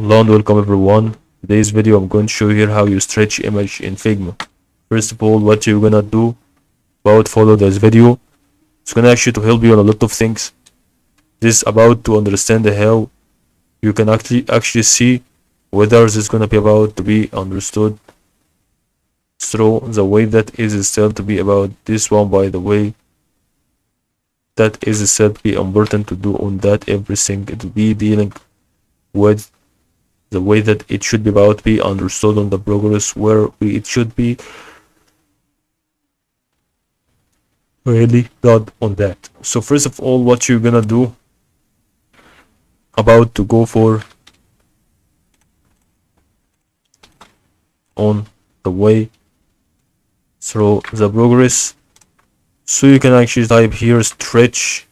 Hello and welcome everyone. Today's video I'm going to show you here how you stretch image in Figma. First of all, what you're gonna do about follow this video. It's gonna actually to help you on a lot of things. This about to understand how you can actually see whether this is gonna be about to be understood through the way that is still to be about this one. By the way, that is still to be important to do on that everything. It will be dealing with the way that it should be about be understood on the progress where it should be really good on that. So first of all, what you're gonna do about to go for on the way through the progress, so you can actually type here stretch,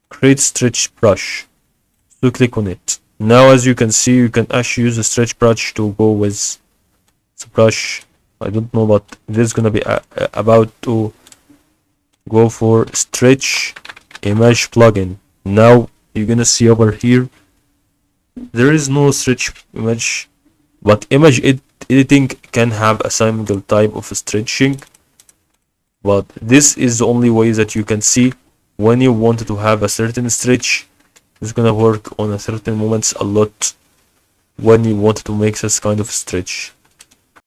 create stretch brush, so click on it. Now as you can see, you can actually use the stretch brush to go with the brush. I don't know, but this is gonna be about to go for stretch image plugin. Now you're gonna see over here there is no stretch image, but image editing can have a single type of stretching, but this is the only way that you can see when you want to have a certain stretch. It's gonna work on a certain moments a lot when you want to make this kind of stretch.